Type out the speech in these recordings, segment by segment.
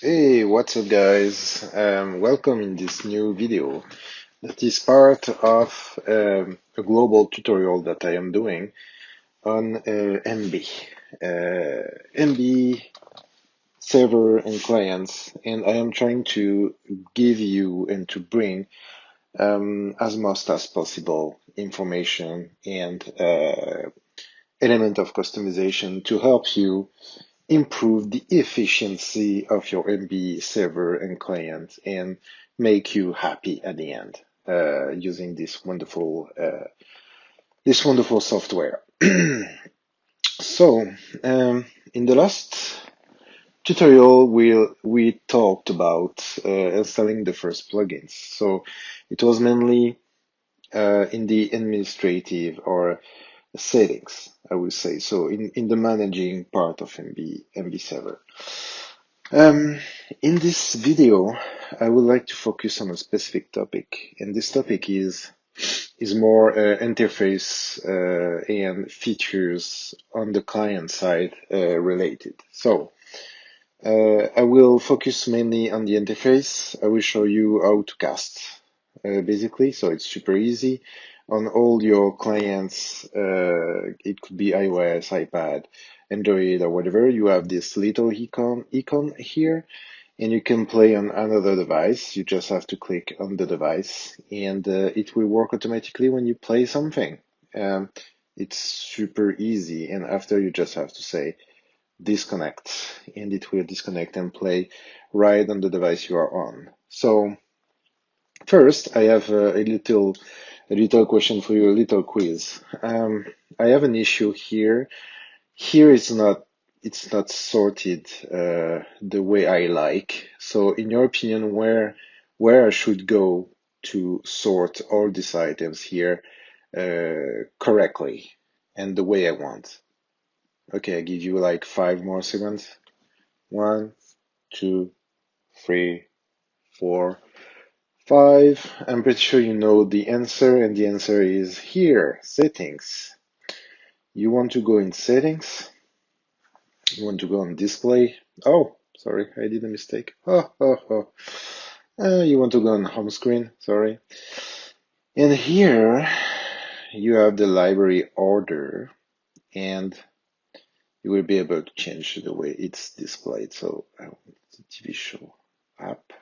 Hey, what's up, guys? Welcome in this new video. That is part of a global tutorial that I am doing on Emby. Emby server and clients, and I am trying to give you and to bring as much as possible information and element of customization to help you improve the efficiency of your MB server and client and make you happy at the end using this wonderful software. So, in the last tutorial, we talked about installing the first plugins. So it was mainly in the administrative or settings, I would say. So in the managing part of MB server. Um, in this video, I would like to focus on a specific topic, and this topic is more interface and features on the client side related. So I will focus mainly on the interface. I will show you how to cast basically, so it's super easy on all your clients. It could be iOS, iPad, Android, or whatever. You have this little icon here, and you can play on another device. You just have to click on the device, and it will work automatically when you play something. Um, it's super easy, and after you just have to say disconnect, and it will disconnect and play right on the device you are on. So first, I have a little question for you, a little quiz. I have an issue here. Here it's not sorted the way I like. So in your opinion, where I should go to sort all these items here correctly and the way I want? Okay, I give you like 5 more seconds. One, two, three, 4, 5. I'm pretty sure you know the answer, and the answer is here, settings. You want to go in settings. You want to go on display. Oh, sorry, I did a mistake. You want to go on home screen. Sorry. And here you have the library order, and you will be able to change the way it's displayed. So I want the TV show app.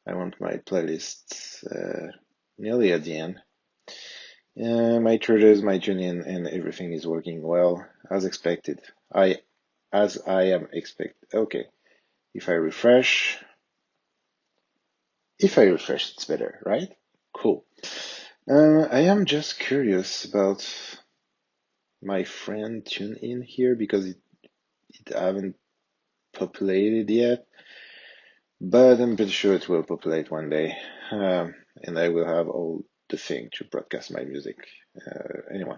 I want my playlists nearly at the end. My traders, my tuning, and everything is working well as expected. As I am expect. Okay, if I refresh, it's better, right? Cool. I am just curious about my friend tune in here because it haven't populated yet, but I'm pretty sure it will populate one day, and I will have all the thing to broadcast my music. Anyway.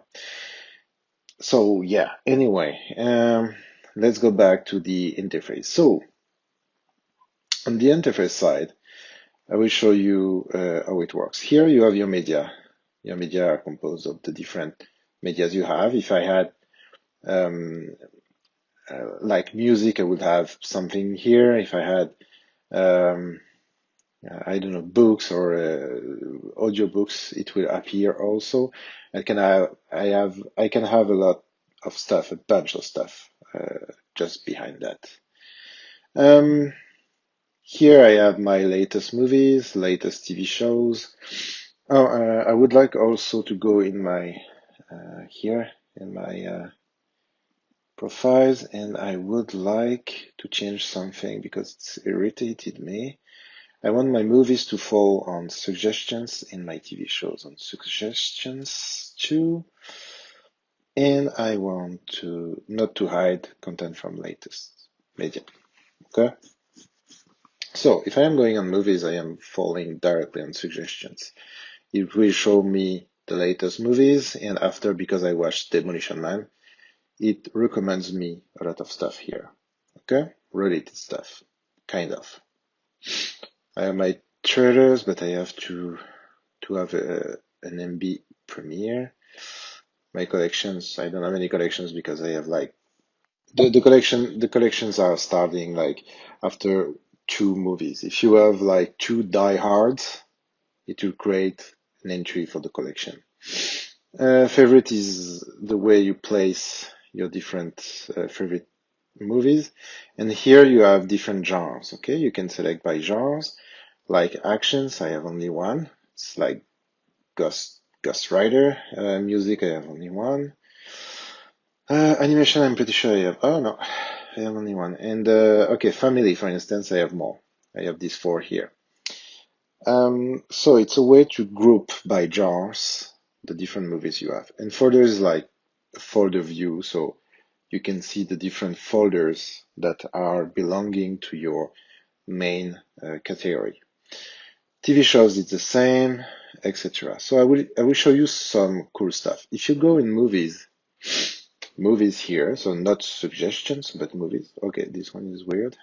So yeah, anyway, let's go back to the interface. So on the interface side, I will show you how it works. Here you have your media. Your media are composed of the different medias you have. If I had um, like music, I would have something here. If I had um, I don't know, books or audio books, it will appear also. I can have a lot of stuff, a bunch of stuff just behind that. Um, Here I have my latest movies, latest TV shows. Oh, I would like also to go in my here in my profiles, and I would like to change something because it's irritated me. I want my movies to fall on suggestions and my TV shows on suggestions too. And I want to not to hide content from latest media. Okay. So if I am going on movies, I am falling directly on suggestions. It will show me the latest movies, and after, because I watched Demolition Man, it recommends me a lot of stuff here. Okay? Related stuff. Kind of. I have my trailers, but I have to have an MB Premiere. My collections, I don't have any collections because I have like The collections are starting like after two movies. If you have like two diehards, it will create an entry for the collection. Favorite is the way you place your different favorite movies. And here you have different genres, okay? You can select by genres, like actions, I have only one. It's like Ghost Rider. Music, I have only one. Animation, I'm pretty sure I have. Oh no, I have only one. And okay, family, for instance, I have more. I have these four here. So it's a way to group by genres the different movies you have. And folder is like a folder view, so you can see the different folders that are belonging to your main category. TV shows, it's the same, etc. So I will show you some cool stuff. If you go in movies here, so not suggestions, but movies. Okay, this one is weird.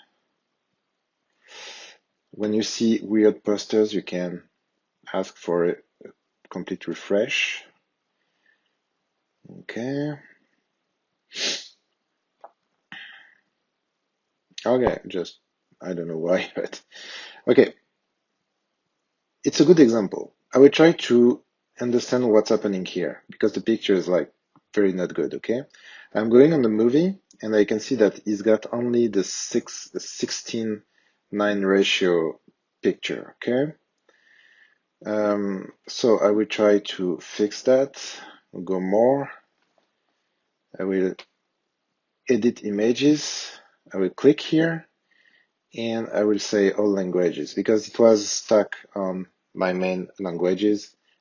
When you see weird posters, you can ask for a complete refresh. Okay. Okay, just, I don't know why, but okay. It's a good example. I will try to understand what's happening here because the picture is like very not good, okay? I'm going on the movie and I can see that it's got only the 16:9 ratio picture, okay? So I will try to fix that. I'll go more. I will edit images. I will click here and I will say all languages because it was stuck on my main language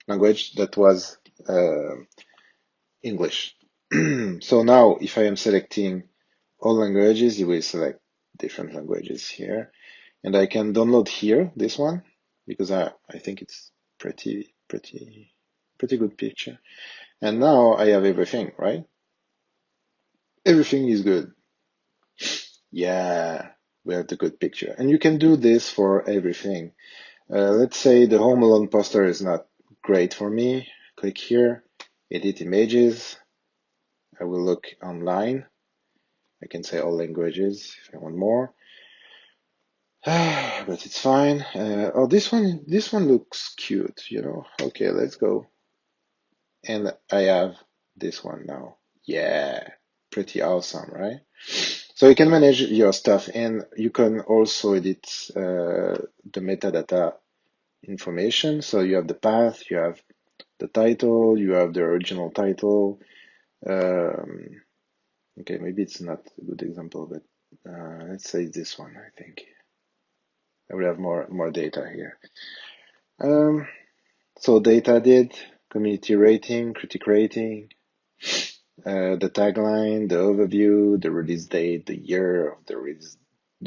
that was uh, English. So now if I am selecting all languages, you will select different languages here. And I can download here this one because I think it's pretty good picture. And now I have everything, right? Everything is good. Yeah, we have the good picture. And you can do this for everything. Let's say the Home Alone poster is not great for me. Click here, edit images. I will look online. I can say all languages if I want more. But it's fine. Oh, this one looks cute, you know. Okay, let's go. And I have this one now. Yeah, pretty awesome, right? So you can manage your stuff and you can also edit the metadata information. So you have the path, you have the title, you have the original title. Um, okay, maybe it's not a good example, but let's say this one, I think. I will have more data here. Um, so data did, community rating, critic rating, the tagline, the overview, the release date, the year of the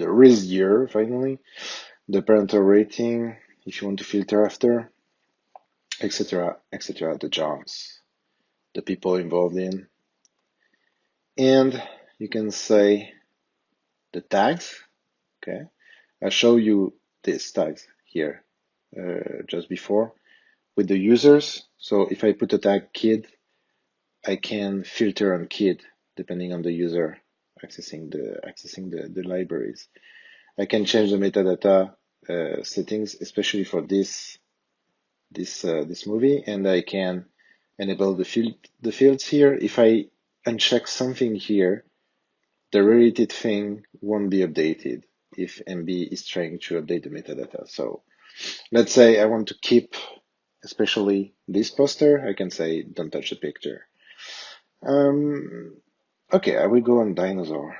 release year, finally, the parental rating, if you want to filter after, etc., etc., the jobs, the people involved in, and you can say the tags. Okay, I show you these tags here just before with the users. So if I put a tag kid, I can filter on kid depending on the user accessing the libraries. I can change the metadata settings, especially for this movie, and I can enable the fields here. If I uncheck something here, the related thing won't be updated if Emby is trying to update the metadata. So let's say I want to keep especially this poster, I can say don't touch the picture. Um, okay, I will go on dinosaur,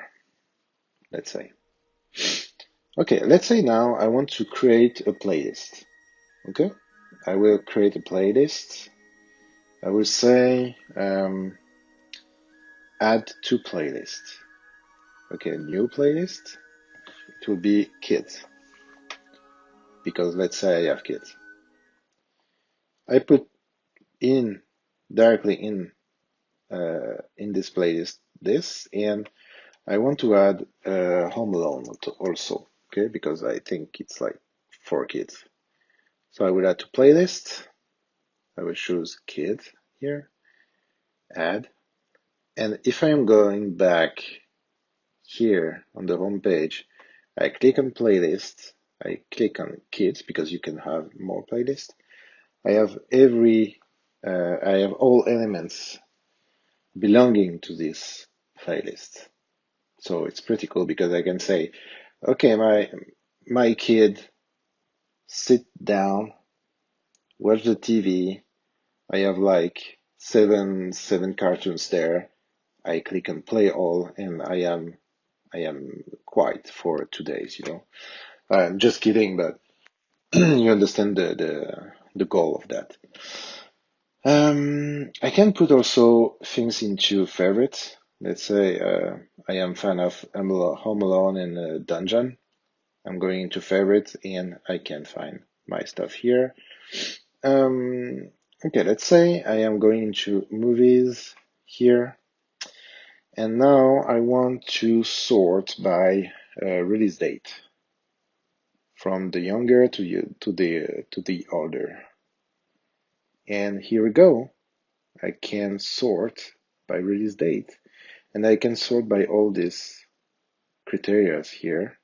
let's say. Okay, let's say now I want to create a playlist. Okay, I will create a playlist. I will say add to playlist. Okay, new playlist. It will be kids because let's say I have kids. I put in directly in this playlist this, and I want to add Home Alone also. Okay, because I think it's like for kids. So I will add to playlist. I will choose kids here, add, and if I am going back here on the home page, I click on playlist, I click on kids because you can have more playlists. I have I have all elements belonging to this playlist. So it's pretty cool because I can say, okay, my kid, sit down, watch the TV. I have like seven cartoons there. I click on play all, and I am quiet for 2 days. I'm just kidding, but you understand the goal of that. I can put also things into favorites. Let's say I am fan of Home Alone and Dungeon. I'm going into favorites and I can find my stuff here. Um, okay, let's say I am going into movies here. And now I want to sort by release date from the younger to the older. And here we go. I can sort by release date, and I can sort by all these criteria here.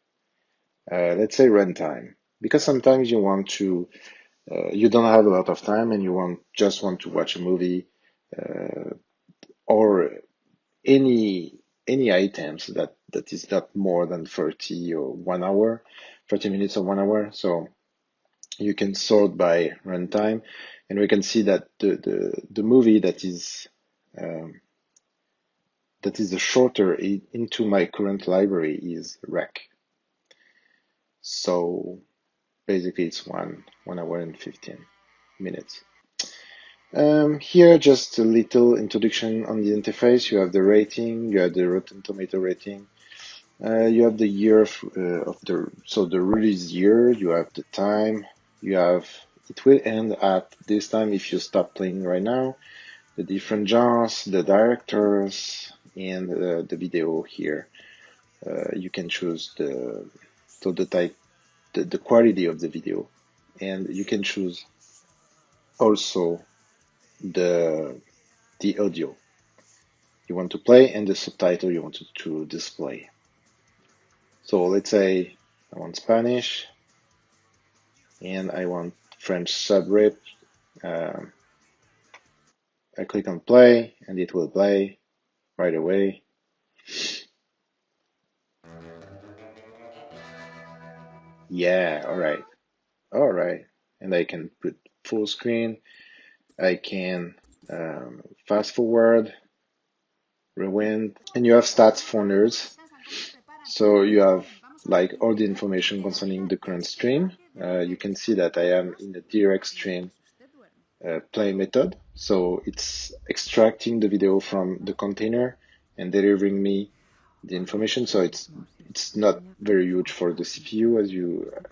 Let's say runtime, because sometimes you don't have a lot of time and you just want to watch a movie or any items that is not more than 30 or 1 hour, 30 minutes or 1 hour. So you can sort by runtime, and we can see that the movie um, that is the shorter into my current library is Rec. So basically it's 1 hour and 15 minutes. Here, just a little introduction on the interface. You have the rating, you have the Rotten Tomato rating, you have the year so the release year, you have the time, it will end at this time if you stop playing right now, the different genres, the directors, and the video here. You can choose the type, the quality of the video, and you can choose also the audio you want to play and the subtitle you want to display. So let's say I want Spanish and I want French subrit. Um, I click on play and it will play right away. Yeah, all right. And I can put full screen. I can fast forward, rewind, and you have stats for nerds. So you have like all the information concerning the current stream. You can see that I am in the direct stream play method. So it's extracting the video from the container and delivering me the information. So it's not very huge for the CPU,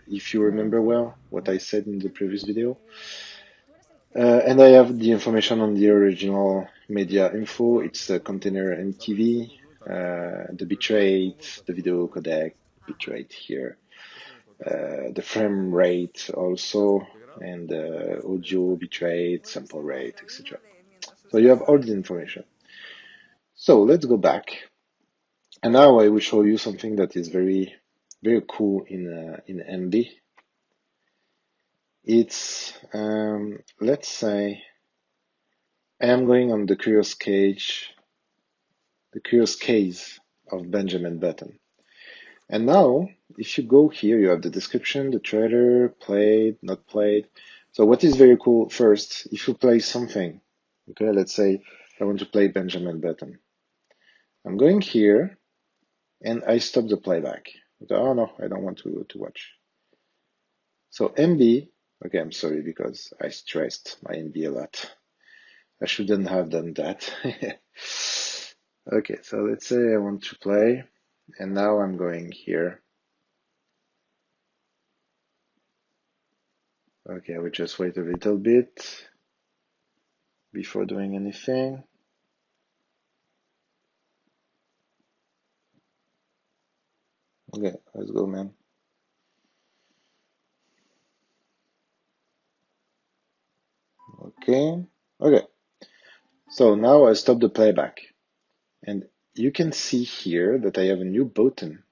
if you remember well what I said in the previous video. And I have the information on the original media info. It's a container MTV, the bitrate, the video codec bitrate here, the frame rate also, and the audio bitrate, sample rate, etc. So you have all the information. So let's go back, and now I will show you something that is very, very cool in Emby. It's let's say I am going on the curious case of Benjamin Button. And now, if you go here, you have the description, the trailer, played, not played. So what is very cool first, if you play something, okay, let's say I want to play Benjamin Button. I'm going here and I stop the playback. Oh no, I don't want to watch. So MB, okay, I'm sorry because I stressed my MB a lot. I shouldn't have done that. Okay, so let's say I want to play, and now I'm going here. Okay, I will just wait a little bit before doing anything. Okay, let's go, man. Okay, okay. So now I stop the playback. And you can see here that I have a new button.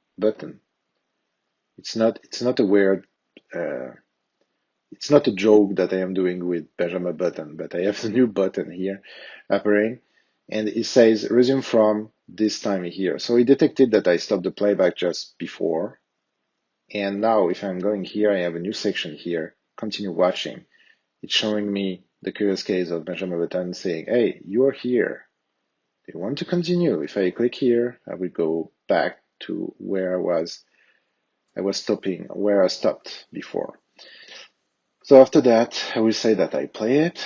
It's not a weird uh, it's not a joke that I am doing with pajama button, but I have a new button here appearing, and it says resume from this time here. So it detected that I stopped the playback just before, and now if I'm going here, I have a new section here, continue watching. It's showing me the curious case of Benjamin Button saying, hey, you are here. Do you want to continue? If I click here, I will go back to where I was stopping, where I stopped before. So after that, I will say that I play it.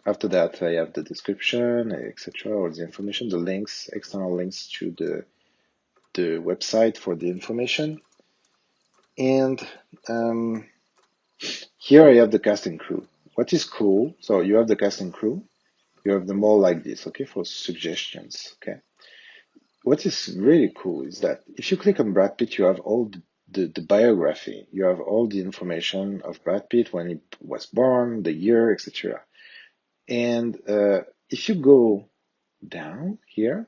After that, I have the description, etc., all the information, the links, external links to the website for the information. And um, here I have the casting crew. What is cool, so you have the casting crew, you have them all like this, okay, for suggestions, okay. What is really cool is that if you click on Brad Pitt, you have all the biography, you have all the information of Brad Pitt, when he was born, the year, etc. And if you go down here,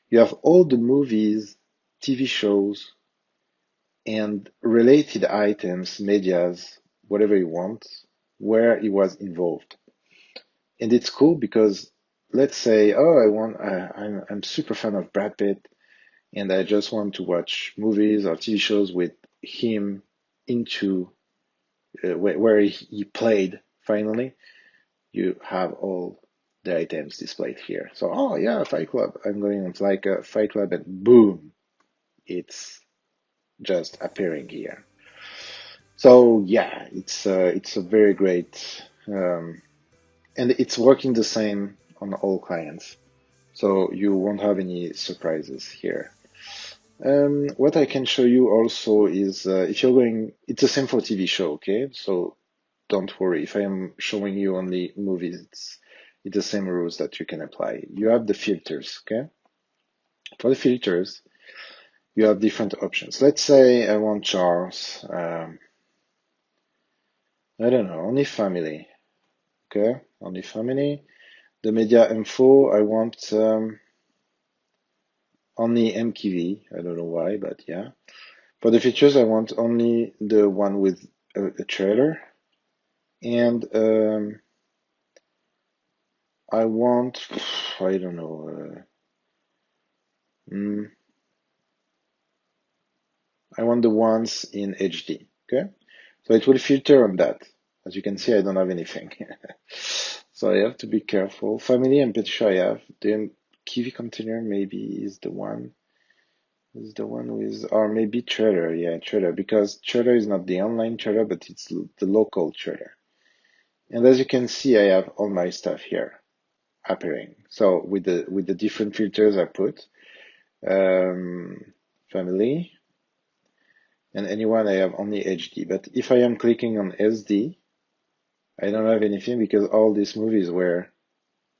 you have all the movies, TV shows, and related items, medias, whatever you want, where he was involved. And it's cool because let's say, oh, I'm super fan of Brad Pitt, and I just want to watch movies or TV shows with him into where he played finally. You have all the items displayed here. So, oh yeah, Fight Club. I'm going on like a Fight Club, and boom, it's just appearing here. So yeah, it's a very great, and it's working the same on all clients. So you won't have any surprises here. What I can show you also is if you're going, it's the same for TV show, okay? So don't worry. If I am showing you only movies, it's the same rules that you can apply. You have the filters, okay? For the filters, you have different options. Let's say I want Charles, I don't know, only family, okay? Only family. The media info, I want only MKV. I don't know why, but yeah. For the features, I want only the one with a trailer. And I want, I don't know, mm, I want the ones in HD, okay? So it will filter on that. As you can see, I don't have anything. So I have to be careful. Family, I'm pretty sure I have. Then Kiwi container maybe is the one with, or maybe trailer, yeah, trailer, because trailer is not the online trailer, but it's the local trailer. And as you can see, I have all my stuff here appearing. So with the different filters I put, family, and anyone I have only HD. But if I am clicking on SD, I don't have anything because all these movies were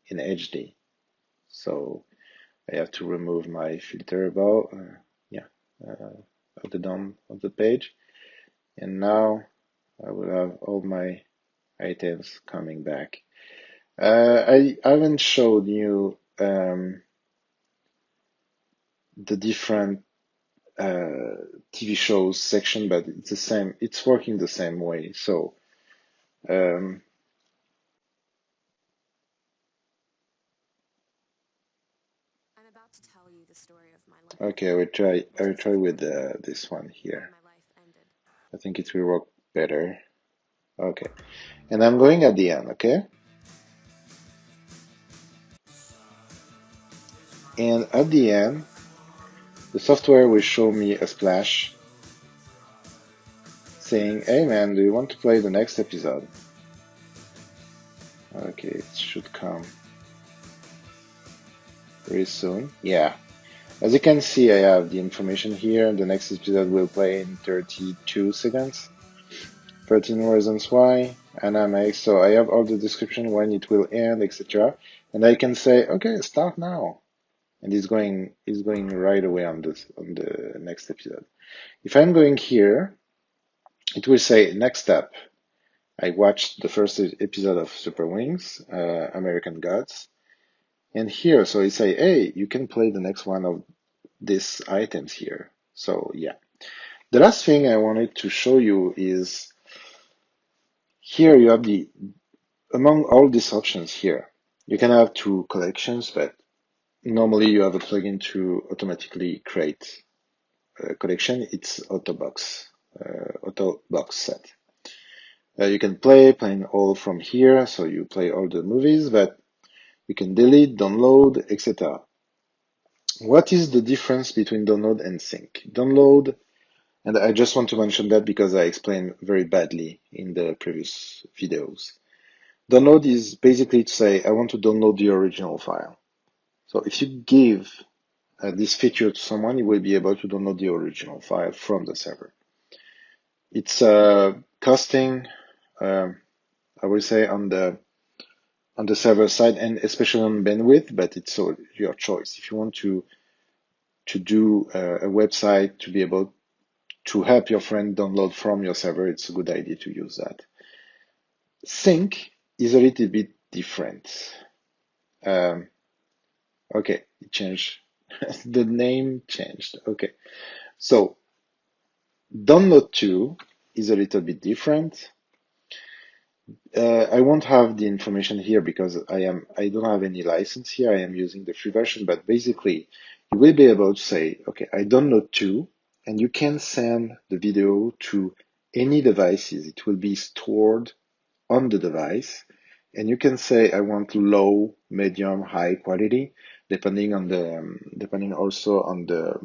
in HD. So I have to remove my filter about, yeah, at the down of the page. And now I will have all my items coming back. I haven't showed you the different TV shows section, but it's the same. It's working the same way. So um, I'm about to tell you the story of my life, okay, I will try. I which will was try with exactly this one where here. my life ended. I think it will work better. Okay, and I'm going at the end. Okay, and at the end, the software will show me a splash saying, "Hey man, do you want to play the next episode?" Okay, it should come very soon. Yeah. As you can see, I have the information here. The next episode will play in 32 seconds. 13 reasons why, and so I have all the description when it will end, etc. And I can say, okay, start now. And it's going right away on the next episode. If I'm going here, it will say next step. I watched the first episode of Super Wings, American Gods, And here, so it say, hey, you can play the next one of these items here. So yeah. The last thing I wanted to show you is here you have the, among all these options here, you can have two collections, but normally you have a plugin to automatically create a collection. It's Autobox set. You can playing all from here, so you play all the movies, but you can delete, download, etc. What is the difference between download and sync? Download, and I just want to mention that because I explained very badly in the previous videos. Download is basically to say, I want to download the original file. So if you give this feature to someone, you will be able to download the original file from the server. It's costing, I will say, on the server side and especially on bandwidth, but it's all your choice. If you want to do a website to be able to help your friend download from your server, it's a good idea to use that. Sync is a little bit different. Um, okay, it changed. The name changed. Okay, so download to is a little bit different. I won't have the information here because I don't have any license here. I am using the free version, but basically you will be able to say, okay, I download to, and you can send the video to any devices. It will be stored on the device, and you can say I want low, medium, high quality, depending on the depending also on the,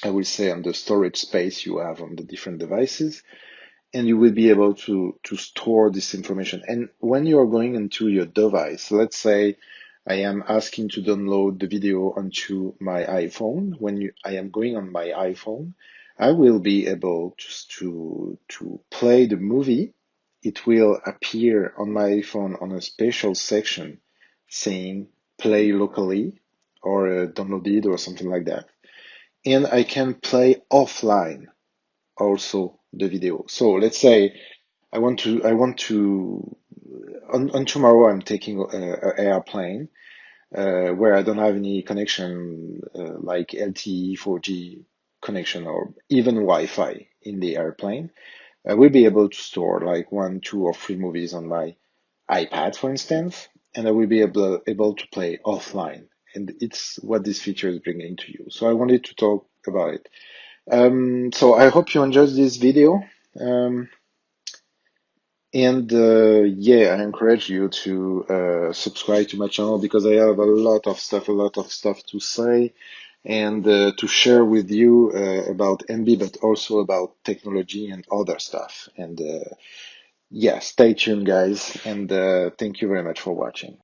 I will say, on the storage space you have on the different devices, and you will be able to store this information. And when you are going into your device, let's say I am asking to download the video onto my iPhone. I am going on my iPhone, I will be able to play the movie. It will appear on my iPhone on a special section saying play locally or downloaded or something like that. And I can play offline also the video. So let's say I want to, on tomorrow I'm taking a airplane where I don't have any connection like LTE, 4G connection, or even Wi-Fi in the airplane. I will be able to store like one, two, or three movies on my iPad, for instance, and I will be able to play offline. And it's what this feature is bringing to you. So I wanted to talk about it. So I hope you enjoyed this video. Um, and yeah, I encourage you to subscribe to my channel because I have a lot of stuff to say and to share with you about Emby, but also about technology and other stuff. And yeah, stay tuned, guys, and thank you very much for watching.